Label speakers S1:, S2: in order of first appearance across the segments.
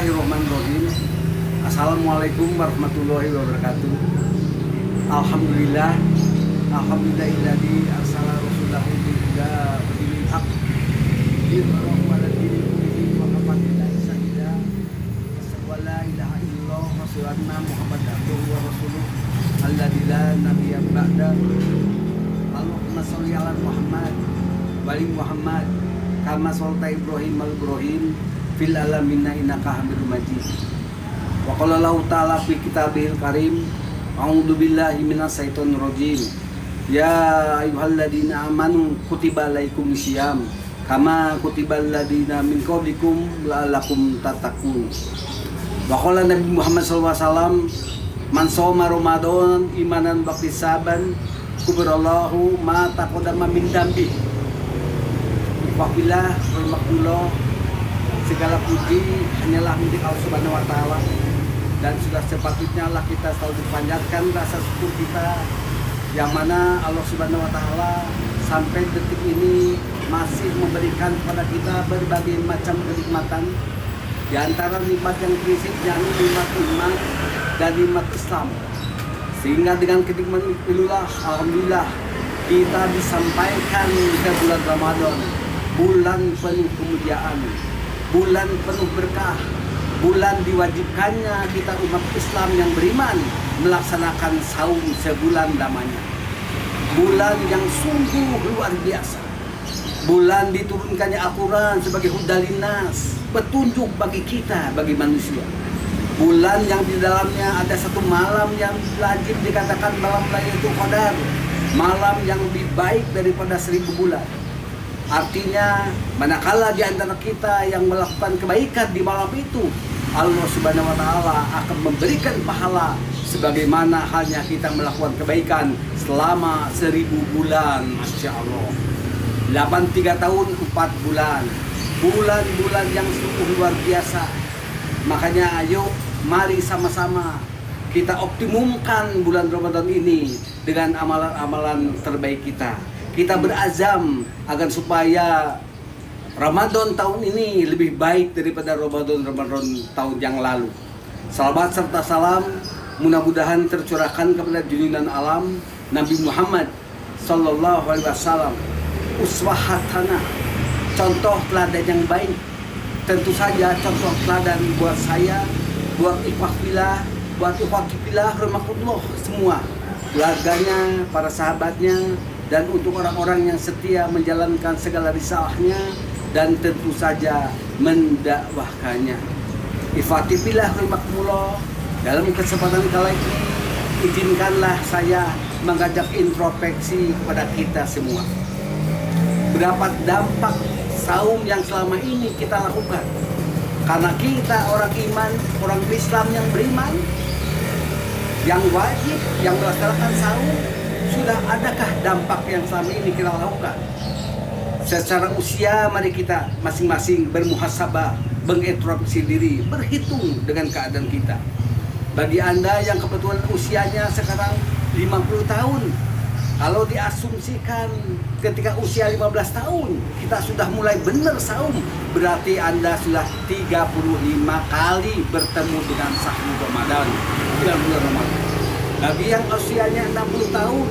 S1: Bismillahirrahmanirrahim. Assalamualaikum warahmatullahi wabarakatuh. Alhamdulillah. Alhamdulillahilladzi arsala rasulahu bil huda wa dinil haq liyudhhirahu 'ala dini kullihi wa kafa billahi shahida. Wa la ilaha illallah wa sallallahu Muhammad abduhu wa rasuluh alladzi la nabiyya ba'da. Allahumma sholli 'ala Muhammad wa ali Muhammad kama shallaita Ibrahim al-Ibrahim fil alamina innaka Hamidum Majid. Wa qala Allahu ta'ala fi kitabihil karim, a'udzu billahi minasyaitonir rajim. Ya ayyuhalladzina amanu kutiba alaikumus syiyam kama kutibal ladzina min qablikum la'allakum tattaqun. Wa qala Nabi Muhammad sallallahu alaihi wasallam, man shoma ramadan imanan wa ihtisaban kubarallahu ma taqaddama min dambi. Wabilah bermakmullah, segala puji hanyalah milik Allah Subhanahu wa Ta'ala, dan sudah sepatutnya lah kita selalu dipanjatkan rasa syukur kita, yang mana Allah Subhanahu wa Ta'ala sampai detik ini masih memberikan kepada kita berbagai macam kenikmatan. Di antara nikmat yang prinsip yakni nikmat iman dan nikmat Islam, sehingga dengan kenikmatan itulah alhamdulillah kita disampaikan ke bulan Ramadan, bulan penuh kemuliaan, bulan penuh berkah, bulan diwajibkannya kita umat Islam yang beriman melaksanakan saum sebulan lamanya. Bulan yang sungguh luar biasa. Bulan diturunkannya Al-Quran sebagai hudalinas, petunjuk bagi kita, bagi manusia. Bulan yang di dalamnya ada satu malam yang wajib dikatakan malam Lailatul Qadar, malam yang lebih baik daripada 1000 bulan. Artinya, manakala di antara kita yang melakukan kebaikan di malam itu, Allah Subhanahu wa Ta'ala akan memberikan pahala sebagaimana halnya kita melakukan kebaikan selama 1000 bulan. Masya Allah. 83 tahun 4 bulan. Bulan-bulan yang sungguh luar biasa. Makanya ayo mari sama-sama kita optimumkan bulan Ramadan ini dengan amalan-amalan terbaik kita. Kita berazam agar supaya Ramadan tahun ini lebih baik daripada Ramadan tahun yang lalu. Salawat serta salam mudah-mudahan tercurahkan kepada junjungan alam Nabi Muhammad sallallahu alaihi wasallam, uswah hasanah, contoh teladan yang baik. Tentu saja contoh teladan buat saya, buat ikhwah fillah, buat ikhwah fillah rahimakumullah semua, keluarganya, para sahabatnya, dan untuk orang-orang yang setia menjalankan segala risalahnya dan tentu saja mendakwahkannya. Ifatifillah rahimakumullah, dalam kesempatan kali ini izinkanlah saya mengajak introspeksi kepada kita semua. Berapa dampak saum yang selama ini kita lakukan? Karena kita orang iman, orang Islam yang beriman, yang wajib, yang melaksanakan saum, sudah adakah dampak yang selama ini kita lakukan? Secara usia mari kita masing-masing bermuhasabah, mengintrospeksi diri, berhitung dengan keadaan kita. Bagi Anda yang kebetulan usianya sekarang 50 tahun, kalau diasumsikan ketika usia 15 tahun kita sudah mulai benar saum, berarti Anda sudah 35 kali bertemu dengan sahur Ramadan, bulan Ramadan. Bagi yang usianya 60 tahun,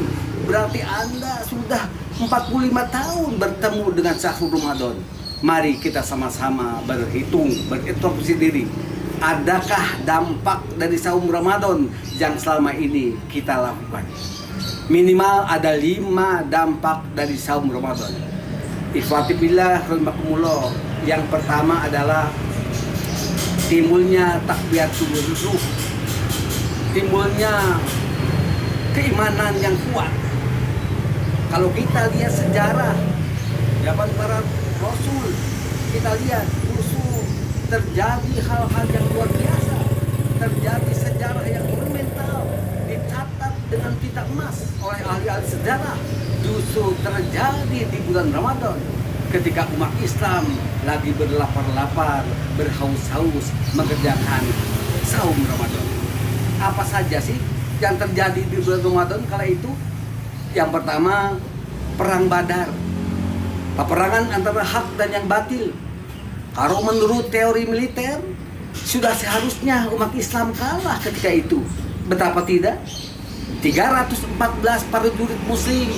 S1: berarti Anda sudah 45 tahun bertemu dengan sahur Ramadan. Mari kita sama-sama berhitung, berintrospeksi diri. Adakah dampak dari saum Ramadan yang selama ini kita lakukan? Minimal ada 5 dampak dari saum Ramadan. Ikhwati billah rahimakumullah. Yang pertama adalah timbulnya takbiratul ruh, timbulnya keimanan yang kuat. Kalau kita lihat sejarah zaman para rasul, kita lihat usul terjadi hal-hal yang luar biasa, terjadi sejarah yang monumental, dicatat dengan tinta emas oleh ahli-ahli sejarah. Justru terjadi di bulan Ramadan ketika umat Islam lagi berlapar-lapar, berhaus-haus mengerjakan saum Ramadan. Apa saja sih yang terjadi di bulan Ramadan kala itu? Yang pertama, perang Badar, peperangan antara hak dan yang batil. Kalau menurut teori militer, Sudah seharusnya umat Islam kalah ketika itu. Betapa tidak? 314 prajurit muslim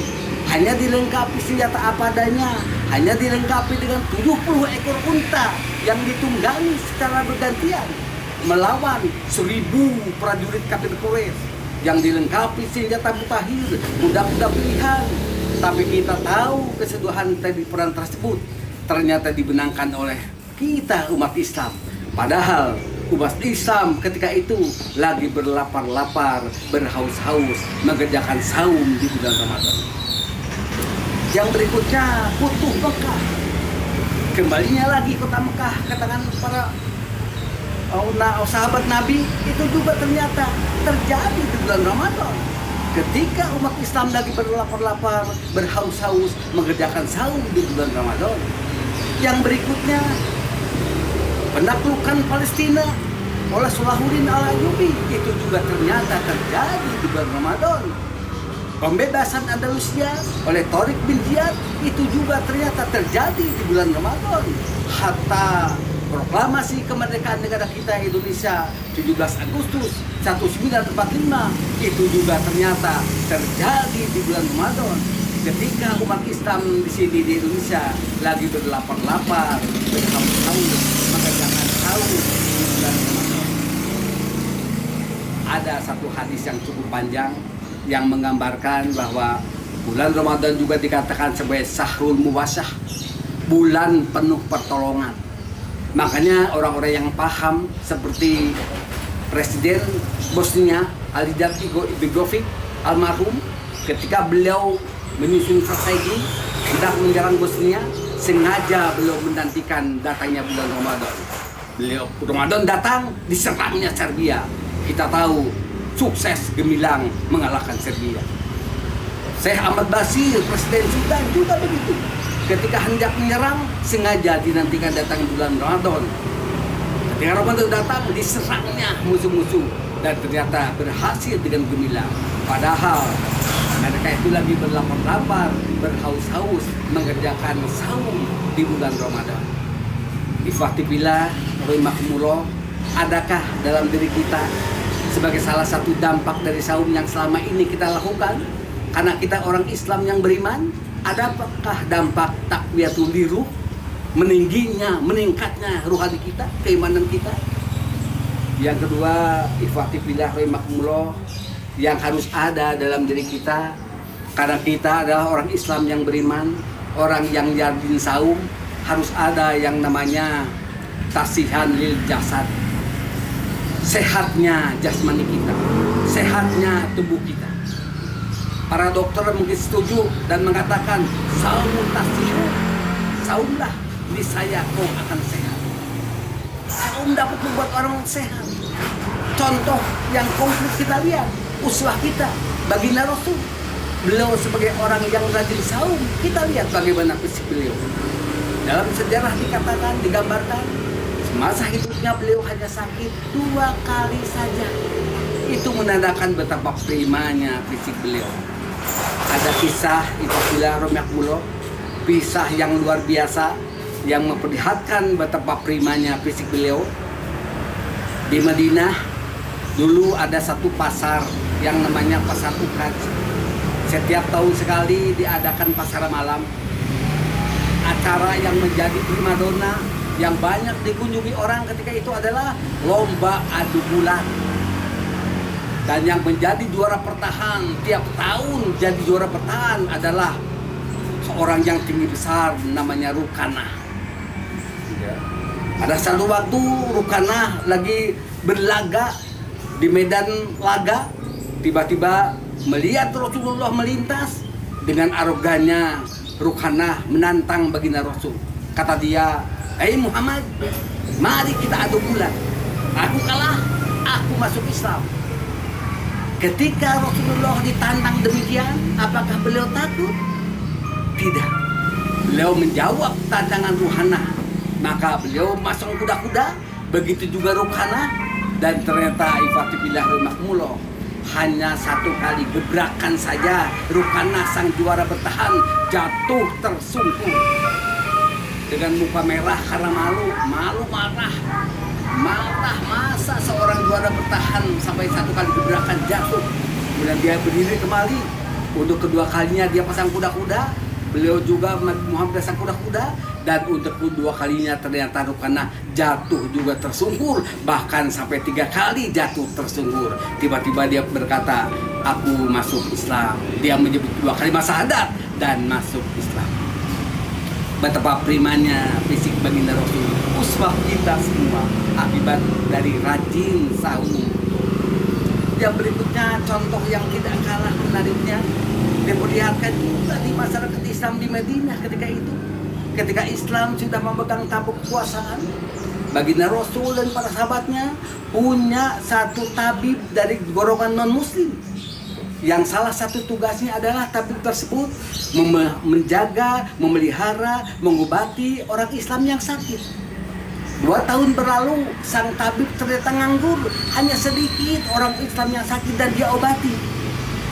S1: hanya dilengkapi senjata apa adanya, hanya dilengkapi dengan 70 ekor unta yang ditunggangi secara bergantian melawan 1000 prajurit kafir Quraisy yang dilengkapi senjata mutakhir, kuda-kuda pilihan. Tapi kita tahu kesedihan tadi perang tersebut ternyata dibenangkan oleh kita umat Islam. Padahal umat Islam ketika itu lagi berlapar-lapar, berhaus-haus, mengerjakan saum di bulan Ramadan. Yang berikutnya, Futuh Mekah. Kembalinya lagi kota Mekah ke tangan para sahabat Nabi, itu juga ternyata terjadi di bulan Ramadan. Ketika umat Islam lagi berlapar-lapar, berhaus-haus, mengerjakan saum di bulan Ramadan. Yang berikutnya, penaklukan Palestina oleh Salahuddin Al-Ayyubi, itu juga ternyata terjadi di bulan Ramadan. Pembebasan Andalusia oleh Tariq bin Ziyad, itu juga ternyata terjadi di bulan Ramadan. Hatta proklamasi kemerdekaan negara kita Indonesia 17 Agustus 1945, itu juga ternyata terjadi di bulan Ramadan. Ketika umat Islam di sini di Indonesia lagi berlapar-lapar, berhaus-haus, mengerjakan saum di bulan Ramadan. Ada satu hadis yang cukup panjang yang menggambarkan bahwa bulan Ramadan juga dikatakan sebagai Syahrul Muwasyah, bulan penuh pertolongan. Makanya orang-orang yang paham seperti Presiden Bosnia Alidar Begovic almarhum, ketika beliau menyusun strategi hendak menyerang Bosnia, sengaja beliau menantikan datangnya bulan Ramadan. Ramadan datang, diserangnya Serbia. Kita tahu sukses gemilang mengalahkan Serbia. Syekh Ahmad Basir, Presiden Sudan juga begitu. Ketika hendak menyerang, sengaja dinantikan datang bulan Ramadan. Ketika Ramadan datang, diserangnya musuh-musuh dan ternyata berhasil dengan gemilang. Padahal mereka itu lagi berlapar-lapar, berhaus-haus, mengerjakan saum di bulan Ramadan. Ikhwatifillah, rahimakumullah, adakah dalam diri kita sebagai salah satu dampak dari saum yang selama ini kita lakukan, karena kita orang Islam yang beriman, adakah dampak takwiyatul liruh, meningkatnya rohani kita, keimanan kita? Yang kedua, ikhwatifillah rahimakumullah, yang harus ada dalam diri kita, karena kita adalah orang Islam yang beriman, orang yang jadin saum, harus ada yang namanya tasihan lil jasad. Sehatnya jasmani kita, sehatnya tubuh kita. Para dokter mungkin setuju dan mengatakan saumun tasihu, saumlah niscaya kau akan sehat. Saum dapat membuat orang sehat. Contoh yang konkret kita lihat, uswah kita, baginda Rasul. Beliau sebagai orang yang rajin saum, kita lihat bagaimana fisik beliau. Dalam sejarah dikatakan, digambarkan, semasa hidupnya beliau hanya sakit 2 kali saja. Itu menandakan betapa primanya fisik beliau. Ada kisah Ifatillah Romiakmulo, kisah yang luar biasa yang memperlihatkan betapa primanya fisik beliau. Di Madinah dulu ada satu pasar yang namanya Pasar Ukaj. Setiap tahun sekali diadakan pasar malam. Acara yang menjadi primadona yang banyak dikunjungi orang ketika itu adalah lomba adu bulan. Dan yang menjadi juara bertahan tiap tahun jadi juara bertahan adalah seorang yang tinggi besar namanya Rukanah. Pada satu waktu Rukanah lagi berlaga di medan laga, tiba-tiba melihat Rasulullah melintas. Dengan arogannya Rukanah menantang baginda Rasul. Kata dia, "Hei Muhammad, mari kita adu bulan. Aku kalah, aku masuk Islam." Ketika Rasulullah ditantang demikian, apakah beliau takut? Tidak. Beliau menjawab tantangan Rukanah. Maka beliau masang kuda-kuda, begitu juga Rukanah, dan ternyata ifatillah rahimahumullah, hanya 1 kali gebrakan saja Rukanah sang juara bertahan jatuh tersungkur dengan muka merah karena malu marah bertahan sampai 1 kali gebrakan jatuh. Kemudian dia berdiri kembali. Untuk kedua kalinya dia pasang kuda-kuda. Beliau juga Muhammad pasang kuda-kuda. Dan untuk kedua kalinya ternyata Rukanah jatuh juga tersungkur. Bahkan sampai 3 kali jatuh tersungkur. Tiba-tiba dia berkata, aku masuk Islam. Dia menyebut 2 kalimat syahadat dan masuk Islam. Betapa primanya fisik baginda Rasul, uswah kita semua akibat dari rajin sahur. Yang berikutnya contoh yang tidak kalah menariknya diperlihatkan juga di masyarakat Islam di Madinah ketika itu. Ketika Islam sudah memegang tampuk kekuasaan, baginda Rasul dan para sahabatnya punya satu tabib dari golongan non-muslim. Yang salah satu tugasnya adalah tabib tersebut menjaga, memelihara, mengobati orang Islam yang sakit. 2 tahun berlalu, sang tabib ternyata nganggur. Hanya sedikit orang Islam yang sakit dan dia obati.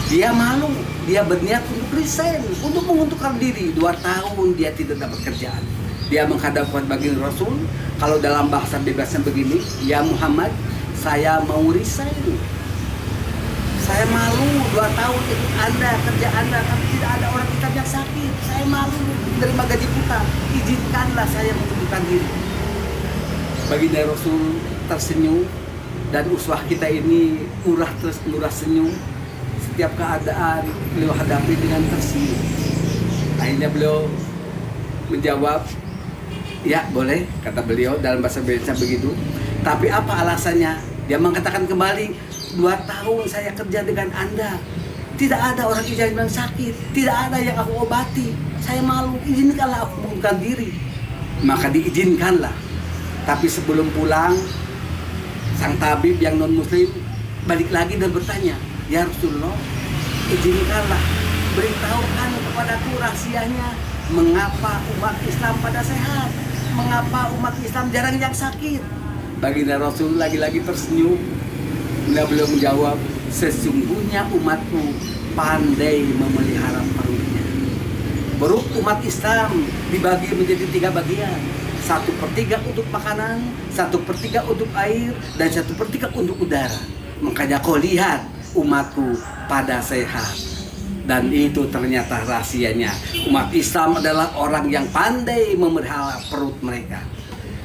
S1: Dia malu, dia berniat untuk resign, untuk mengunturkan diri. 2 tahun dia tidak dapat kerjaan. Dia menghadap baginda Rasul, kalau dalam bahasa bebasnya begini, ya Muhammad, saya mau resign. Saya malu 2 tahun ikut Anda, kerja Anda, tapi tidak ada orang Islam yang sakit. Saya malu menerima gaji buta. Izinkanlah saya mengundurkan diri. Baginda Rasul tersenyum dan uswah kita ini murah senyum. Setiap keadaan beliau hadapi dengan tersenyum. Akhirnya beliau menjawab, ya boleh, kata beliau dalam bahasa Indonesia begitu. Tapi apa alasannya? Dia mengatakan kembali, 2 tahun saya kerja dengan Anda, tidak ada orang Islam yang sakit, tidak ada yang aku obati. Saya malu, izinkanlah aku mengundurkan diri. Maka diizinkanlah. Tapi sebelum pulang, sang tabib yang non-muslim balik lagi dan bertanya, ya Rasulullah, izinkanlah, beritahukan kepadaku rahasianya, mengapa umat Islam pada sehat, mengapa umat Islam jarang yang sakit. Baginda Rasul lagi-lagi tersenyum. Beliau menjawab, sesungguhnya umatku pandai memelihara perutnya. Perut umat Islam dibagi menjadi 3 bagian. 1/3 untuk makanan, 1/3 untuk air, dan 1/3 untuk udara. Makanya kau lihat umatku pada sehat. Dan itu ternyata rahasianya. Umat Islam adalah orang yang pandai memelihara perut mereka.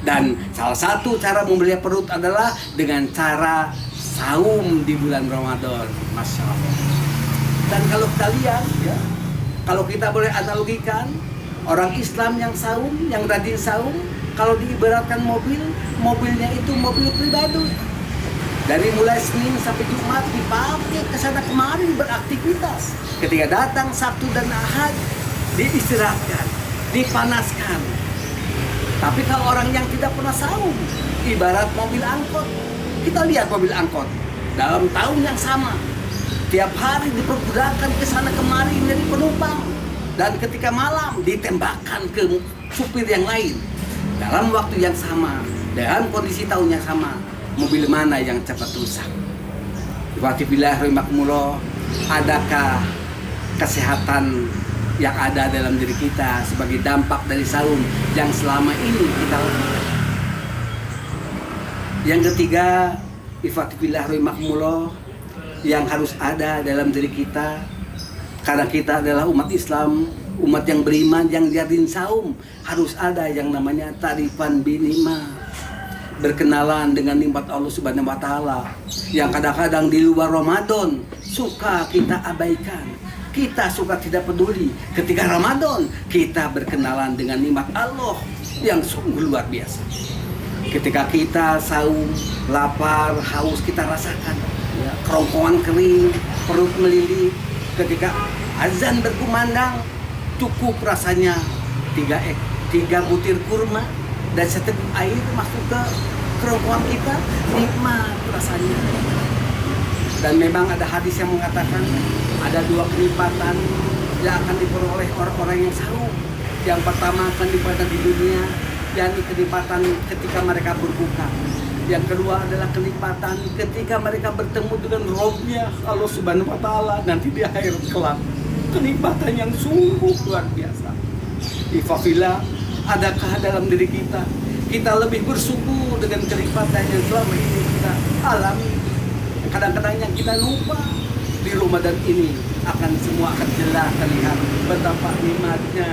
S1: Dan salah satu cara memelihara perut adalah dengan cara saum di bulan Ramadan, Masya Allah. Dan kalau kita lihat, ya, kalau kita boleh analogikan, orang Islam yang saum, yang rajin saum, kalau diibaratkan mobil, mobilnya itu mobil pribadi. Dari mulai Senin sampai Jumat dipakai kesana kemari beraktivitas. Ketika datang Sabtu dan Ahad, diistirahatkan, dipanaskan. Tapi kalau orang yang tidak pernah saum, ibarat mobil angkot. Kita lihat mobil angkot dalam tahun yang sama, tiap hari diperbudakan ke sana kemari dari penumpang, dan ketika malam ditembakkan ke supir yang lain dalam waktu yang sama, dengan kondisi tahun yang sama. Mobil mana yang cepat rusak? Watibillah rahimakumullah, adakah kesehatan yang ada dalam diri kita sebagai dampak dari saum yang selama ini kita lakukan? Yang ketiga, ifatibillah rahimakumullah, yang harus ada dalam diri kita, karena kita adalah umat Islam, umat yang beriman, yang jadin saum, harus ada yang namanya tarifan binimah, berkenalan dengan nikmat Allah Subhanahu wa taala yang kadang-kadang di luar Ramadan suka kita abaikan. Kita suka tidak peduli. Ketika Ramadan kita berkenalan dengan nikmat Allah yang sungguh luar biasa. Ketika kita saum, lapar, haus kita rasakan, ya, kerongkongan kering, perut melilit. Ketika azan berkumandang, cukup rasanya 3 butir kurma dan seteguk air masuk ke kerongkongan kita, nikmat rasanya. Dan memang ada hadis yang mengatakan ada 2 kenikmatan yang akan diperoleh orang-orang yang saum. Yang pertama kenikmatan di dunia, yakni kenikmatan ketika mereka berbuka. Yang kedua adalah kenikmatan ketika mereka bertemu dengan Rabb-nya Allah Subhanahu wa taala nanti di akhir kelak. Kenikmatan yang sungguh luar biasa. Ifafillah, adakah dalam diri kita kita lebih bersyukur dengan kenikmatan yang selama ini kita alami. Kadang-kadang yang kita lupa di Ramadan ini semua akan jelas terlihat betapa nikmatnya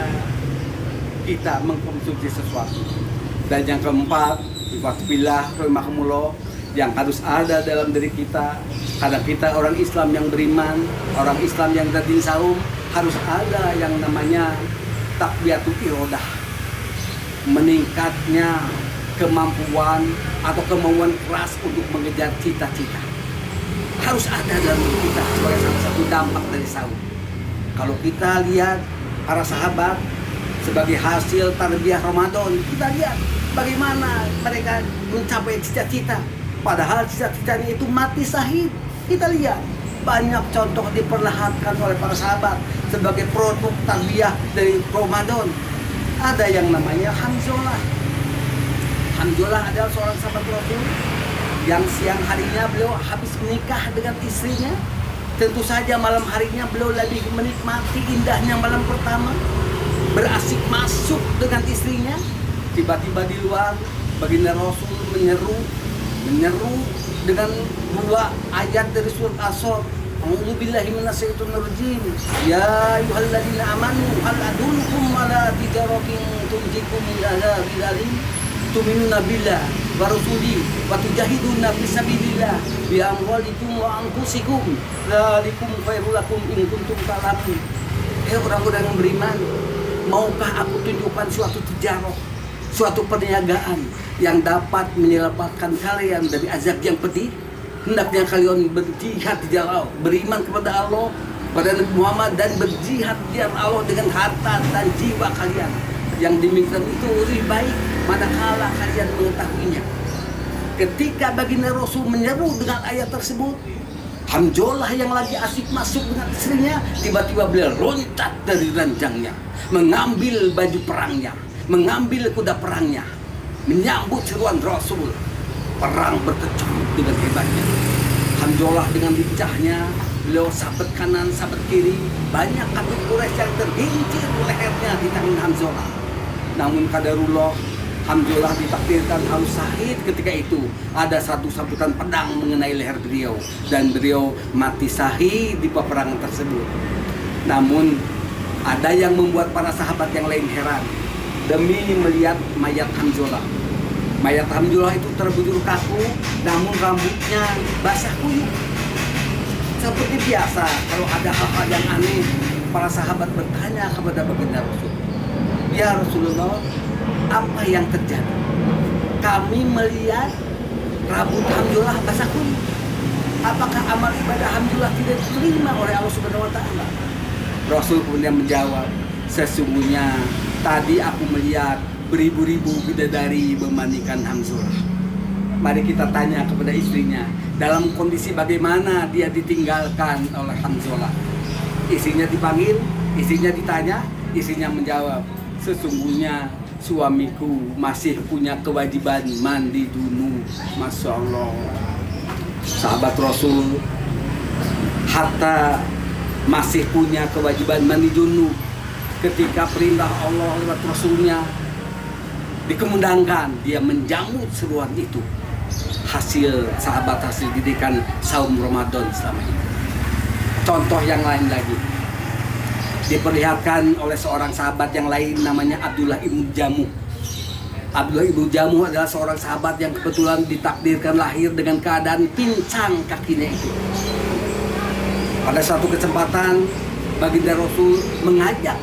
S1: kita mengkonsumsi sesuatu. Dan yang keempat, wafilah rahimahumullah, yang harus ada dalam diri kita, karena kita orang Islam yang beriman, orang Islam yang rajin saum, harus ada yang namanya takbiyatul irodah, meningkatnya kemampuan atau kemauan keras untuk mengejar cita-cita. Harus ada dalam diri kita sebagai salah satu dampak dari saum. Kalau kita lihat para sahabat sebagai hasil tarbiyah Ramadan, kita lihat bagaimana mereka mencapai cita-cita. Padahal cita-citanya itu mati syahid. Kita lihat banyak contoh diperlihatkan oleh para sahabat sebagai produk tarbiyah dari Ramadan. Ada yang namanya Hamzah. Hamzah adalah seorang sahabat Rasul yang siang harinya beliau habis menikah dengan istrinya. Tentu saja malam harinya beliau lebih menikmati indahnya malam pertama, berasik masuk dengan istrinya. Tiba-tiba di luar baginda Rasul menyeru dengan dua ayat dari surat As-Saff. A'udzubillahi minasyaitonir rajim. Ya ayyuhalladzina amanu hal adullukum ala tijaratin tunjikum min adzabil alim tu'minuna billah wa rasulihi wa tujahiduna fi sabilillah bi amwalikum wa anfusikum dzalikum khairul lakum in kuntum ta'lamun. Orang-orang yang beriman, maukah aku tunjukkan suatu tijarah, suatu perniagaan yang dapat menyelamatkan kalian dari azab yang pedih? Hendaknya kalian berjihad di jalan Allah, beriman kepada Allah, pada Nabi Muhammad, dan berjihad di jalan Allah dengan harta dan jiwa kalian. Yang demikian itu lebih baik manakala kalian mengetahuinya. Ketika baginda Rasul menyeru dengan ayat tersebut, Hamzah yang lagi asik masuk dengan istrinya, tiba-tiba beliau loncat dari ranjangnya, mengambil baju perangnya, mengambil kuda perangnya, menyambut seruan Rasul. Perang berkecamuk dengan hebatnya. Hamzah dengan lincahnya, beliau sabet kanan, sabet kiri. Banyak kafir Quraisy yang tergincir lehernya di tangan Hamzah. Namun qadarullah, Hamzah ditakdirkan harus syahid ketika itu. Ada satu sabutan pedang mengenai leher beliau, dan beliau mati syahid di peperangan tersebut. Namun ada yang membuat para sahabat yang lain heran demi melihat mayat Hamzah. Mayat Hamzah itu terbujur kaku, namun rambutnya basah kuyup. Seperti biasa, kalau ada hal-hal yang aneh, para sahabat bertanya kepada baginda Rasul, "Ya Rasulullah, apa yang terjadi? Kami melihat rambut Hamzah basah kuyup. Apakah amal ibadah Hamzah tidak diterima oleh Allah Subhanahu wa Ta'ala?" Rasul kemudian menjawab, "Sesungguhnya tadi aku melihat beribu-ribu bidadari memandikan Hamzah." Mari kita tanya kepada istrinya, dalam kondisi bagaimana dia ditinggalkan oleh Hamzah. Istrinya dipanggil, istrinya ditanya, istrinya menjawab, "Sesungguhnya suamiku masih punya kewajiban mandi junub." Masya Allah. Sahabat Rasul harta masih punya kewajiban mandi junub ketika perintah Allah lewat Rasulnya dikemundangkan, dia menjamu seruan itu. Hasil sahabat, hasil didikan saum Ramadan selama ini. Contoh yang lain lagi diperlihatkan oleh seorang sahabat yang lain, namanya Abdullah ibnu Jamuh. Abdullah ibnu Jamuh adalah seorang sahabat yang kebetulan ditakdirkan lahir dengan keadaan pincang kakinya itu. Pada suatu kesempatan, baginda Rasul mengajak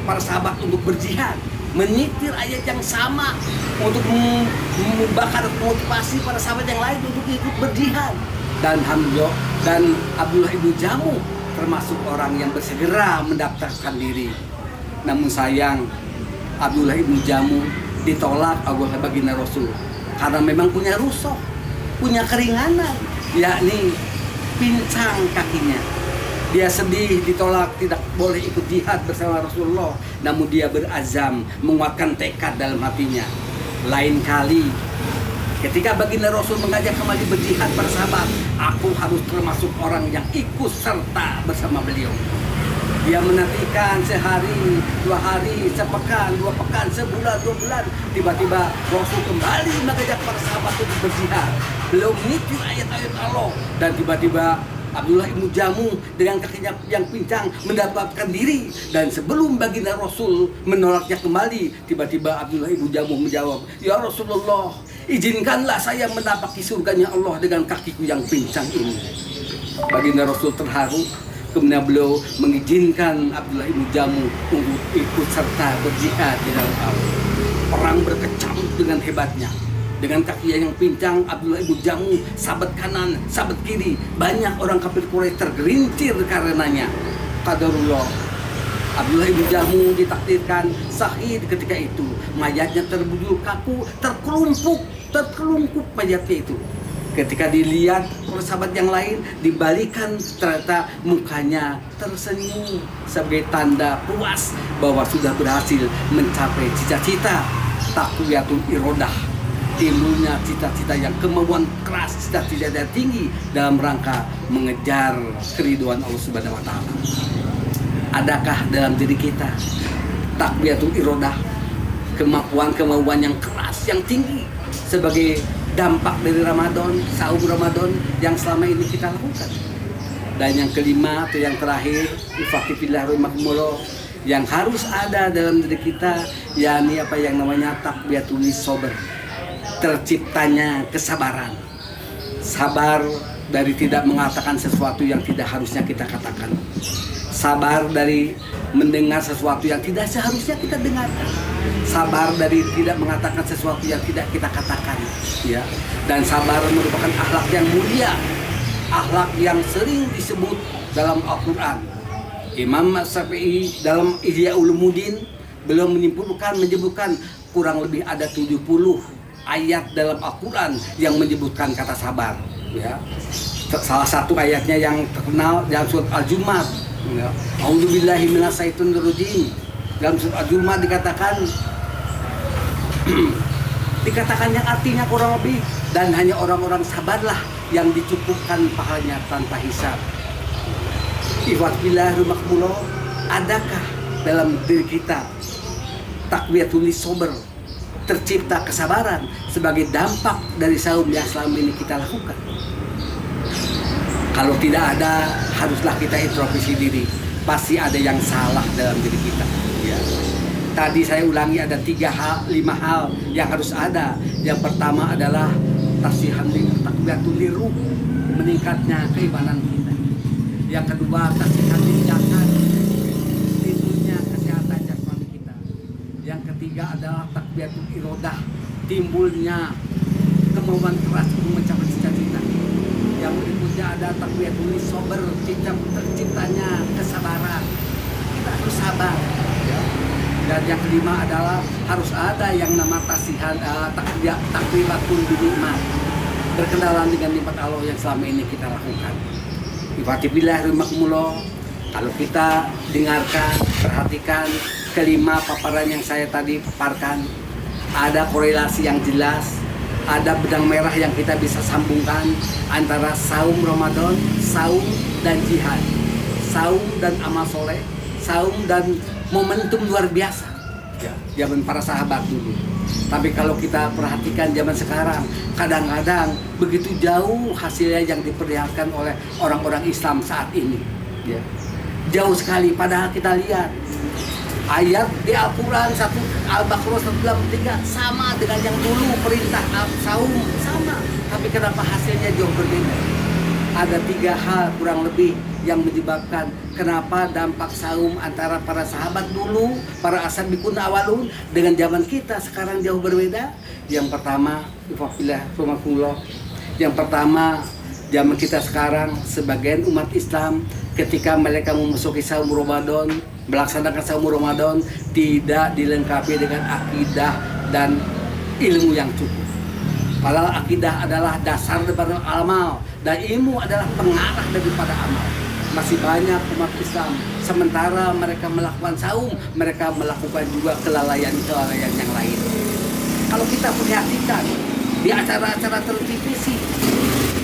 S1: para sahabat untuk berjihad, menyitir ayat yang sama untuk membakar motivasi para sahabat yang lain untuk ikut berjihad. Dan Hamzah dan Abdullah ibnu Jamuh termasuk orang yang bersegera mendaftarkan diri. Namun sayang, Abdullah ibnu Jamuh ditolak oleh baginda Rasul karena memang punya rusak, punya keringanan, yakni pincang kakinya. Dia sedih, ditolak, tidak boleh ikut jihad bersama Rasulullah. Namun dia berazam, menguatkan tekad dalam hatinya. Lain kali, ketika baginda Rasul mengajak kembali berjihad para sahabat, aku harus termasuk orang yang ikut serta bersama beliau. Dia menantikan sehari, 2 hari, sepekan, 2 pekan, sebulan, 2 bulan. Tiba-tiba Rasul kembali mengajak para sahabat untuk berjihad. Beliau mengitir ayat-ayat Allah. Dan tiba-tiba Abdullah ibnu Jamuh dengan kakinya yang pincang mendapatkan diri. Dan sebelum baginda Rasul menolaknya kembali, tiba-tiba Abdullah ibnu Jamuh menjawab, "Ya Rasulullah, izinkanlah saya mendapati surganya Allah dengan kakiku yang pincang ini." Baginda Rasul terharu. Kemudian beliau mengizinkan Abdullah ibnu Jamuh untuk ikut serta berjihad di dalam Allah. Perang berkecamuk dengan hebatnya. Dengan kakinya yang pincang, Abdullah ibnu Jamuh sabat kanan, sabat kiri. Banyak orang kafir Quraisy tergelincir karenanya. Qadarullah. Abdullah ibnu Jamuh ditakdirkan syahid ketika itu. Mayatnya terbujur kaku, terkelungkup mayatnya itu. Ketika dilihat oleh sahabat yang lain, dibalikan, ternyata mukanya tersenyum sebagai tanda puas bahwa sudah berhasil mencapai cita-cita. Taqwiyatul irodah, timbulnya cita-cita yang kemauan keras, cita-cita yang tinggi dalam rangka mengejar keridhaan Allah Subhanahu wa Ta'ala. Adakah dalam diri kita taqwiyatul irodah, kemauan yang keras, yang tinggi sebagai dampak dari Ramadan, saum Ramadan yang selama ini kita lakukan? Dan yang kelima atau yang terakhir, ifaqifillah rahimakumullah, yang harus ada dalam diri kita, yakni apa yang namanya taqwiyatul sabr, terciptanya kesabaran. Sabar dari tidak mengatakan sesuatu yang tidak harusnya kita katakan. Sabar dari mendengar sesuatu yang tidak seharusnya kita dengarkan. Sabar dari tidak mengatakan sesuatu yang tidak kita katakan, ya. Dan sabar merupakan akhlak yang mulia, akhlak yang sering disebut dalam Al-Qur'an. Imam Syafi'i dalam Ihya Ulumuddin beliau menyebutkan kurang lebih ada 70 ayat dalam Al-Qur'an yang menyebutkan kata sabar, ya. Salah satu ayatnya yang terkenal dalam surat Al-Jumu'ah, ya. A'udzubillahi minasyaitonirrajim. Dalam surat Al-Jumu'ah dikatakan yang artinya kurang lebih, dan hanya orang-orang sabarlah yang dicukupkan pahalanya tanpa hisab. Ikhwatillah rahimakumullah, adakah dalam diri kita taqwiyatul sabr, tercipta kesabaran sebagai dampak dari saum yang selama ini kita lakukan? Kalau tidak ada, haruslah kita introspeksi diri. Pasti ada yang salah dalam diri kita, ya. Tadi saya ulangi, ada 5 hal yang harus ada. Yang pertama adalah tasihan taqwiyatul liruh, meningkatnya keimanan kita. Yang kedua, tasihan jasad, timbulnya kesehatan jasmani kita. Yang ketiga adalah taqwiyatul irodah, timbulnya kemauan keras untuk mencapai cita-cita. Yang berikutnya ada taqwiyatul sabr, terciptanya kesabaran. Kita harus sabar, ya. Dan yang kelima adalah harus ada yang nama tasihan takbiratul binikmat, berkenalan dengan nikmat Allah yang selama ini kita lakukan. Ifatibillah rahimakumullah, kalau kita dengarkan, perhatikan kelima paparan yang saya tadi paparkan, ada korelasi yang jelas, ada benang merah yang kita bisa sambungkan antara saum Ramadan, saum dan jihad, saum dan amal soleh, saum dan momentum luar biasa, ya, zaman para sahabat dulu. Tapi kalau kita perhatikan zaman sekarang, kadang-kadang begitu jauh hasilnya yang diperlihatkan oleh orang-orang Islam saat ini, ya. Jauh sekali. Padahal kita lihat ayat di Al-Quran Al-Baqarah 183 sama dengan yang dulu, perintah saum sama, tapi kenapa hasilnya jauh berbeda? Ada 3 hal kurang lebih yang menyebabkan kenapa dampak saum antara para sahabat dulu, para as-sabiqun awalun, dengan zaman kita sekarang jauh berbeda. Yang pertama, zaman kita sekarang sebagian umat Islam ketika mereka memasuki saum Ramadan, melaksanakan saum Ramadan, tidak dilengkapi dengan akidah dan ilmu yang cukup. Padahal akidah adalah dasar daripada amal dan ilmu adalah pengarah daripada amal. Masih banyak umat Islam, sementara mereka melakukan saum, mereka melakukan juga kelalaian-kelalaian yang lain. Kalau kita perhatikan di acara-acara televisi,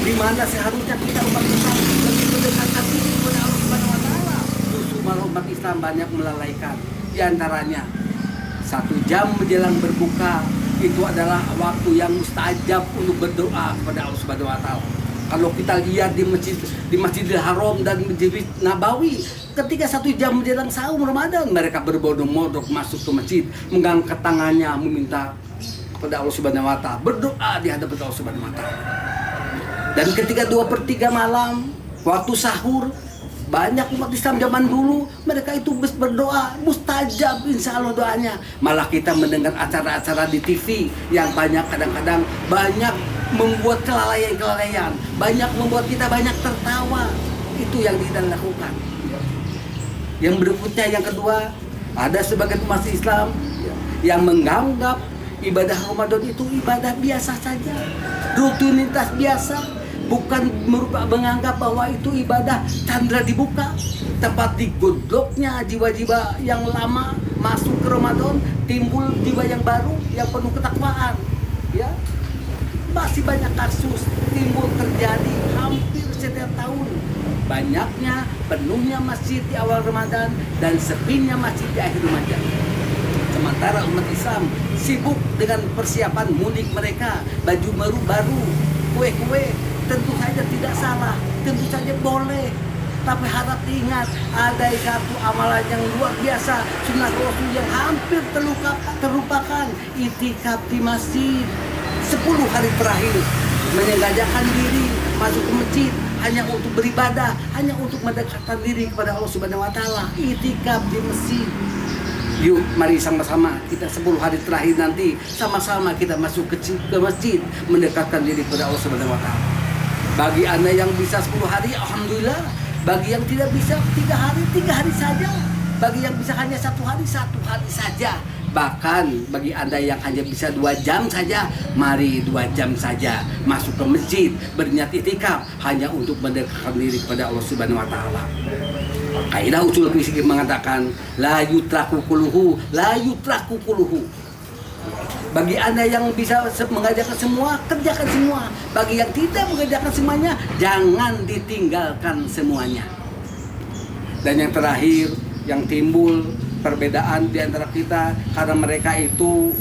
S1: di mana seharusnya kita umat Islam lebih mendekatkan diri kepada Allah Subhanahu wa Ta'ala, justru malah umat Islam banyak melalaikan. Di antaranya 1 jam menjelang berbuka itu adalah waktu yang mustajab untuk berdoa kepada Allah Subhanahu wa taala. Kalau kita lihat di Masjidil Haram dan Masjid Nabawi, ketika 1 jam menjelang saum Ramadan, mereka berbondong-bondong masuk ke masjid, mengangkat tangannya meminta kepada Allah Subhanahu wa taala, berdoa di hadapan Allah Subhanahu wa taala. Dan ketika 2/3 malam, waktu sahur, banyak umat Islam zaman dulu mereka itu berdoa mustajab insya Allah doanya. Malah kita mendengar acara-acara di TV yang banyak kadang-kadang banyak membuat kelalaian, banyak membuat kita banyak tertawa. Itu yang kita lakukan. Yang berikutnya, yang kedua, ada sebagian umat Islam yang menganggap ibadah Ramadan itu ibadah biasa saja, rutinitas biasa. Bukan menganggap bahwa itu ibadah candra dibuka, tempat digodoknya jiwa-jiwa yang lama masuk ke Ramadan, timbul jiwa yang baru yang penuh ketakwaan. Ya, masih banyak kasus timbul terjadi hampir setiap tahun. Banyaknya penuhnya masjid di awal Ramadan dan sepinya masjid di akhir Ramadan. Sementara umat Islam sibuk dengan persiapan mudik mereka, baju baru, kue-kue. Tentu saja tidak salah, tentu saja boleh. Tapi harap diingat, ada satu amalan yang luar biasa, sunnah Rasul yang hampir terlupakan, itikaf di masjid 10 hari terakhir, menyengajakan diri masuk ke masjid hanya untuk beribadah, hanya untuk mendekatkan diri kepada Allah Subhanahu wa taala, itikaf di masjid. Yuk, mari sama-sama kita 10 hari terakhir nanti sama-sama kita masuk ke masjid, mendekatkan diri kepada Allah Subhanahu wa taala. Bagi Anda yang bisa 10 hari, alhamdulillah. Bagi yang tidak bisa 3 hari saja. Bagi yang bisa hanya 1 hari saja. Bahkan bagi Anda yang hanya bisa 2 jam saja, mari 2 jam saja masuk ke masjid, berniat itikaf hanya untuk mendekatkan diri kepada Allah Subhanahu wa taala. Kaidah usul fikih mengatakan la yutraku kuluhu. Bagi Anda yang bisa mengerjakan semua, kerjakan semua. Bagi yang tidak mengerjakan semuanya, jangan ditinggalkan semuanya. Dan yang terakhir, yang timbul perbedaan di antara kita karena mereka itu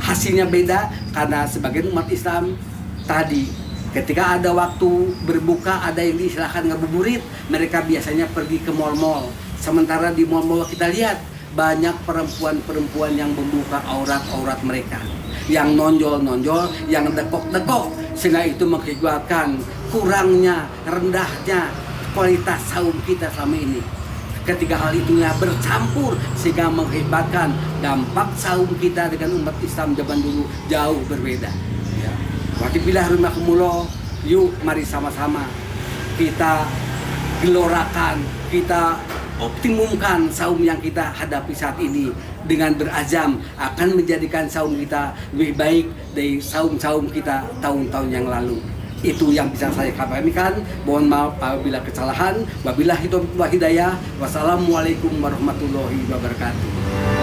S1: hasilnya beda, karena sebagian umat Islam tadi ketika ada waktu berbuka, ada yang diistilahkan ngabuburit, mereka biasanya pergi ke mal-mal. Sementara di mal-mal kita lihat banyak perempuan-perempuan yang membuka aurat-aurat mereka, yang nonjol-nonjol, yang dekok-dekok, sehingga itu mengakibatkan kurangnya, rendahnya kualitas saum kita selama ini. Ketiga hal itunya bercampur sehingga mengakibatkan dampak saum kita dengan umat Islam zaman dulu jauh berbeda. Ya. Wakibillah rahimakumullah, yuk mari sama-sama kita gelorakan, kita optimumkan saum yang kita hadapi saat ini dengan berazam akan menjadikan saum kita lebih baik dari saum-saum kita tahun-tahun yang lalu. Itu yang bisa saya sampaikan. Mohon maaf apabila kesalahan. Wabillahi taufiq wal hidayah. Wassalamualaikum warahmatullahi wabarakatuh.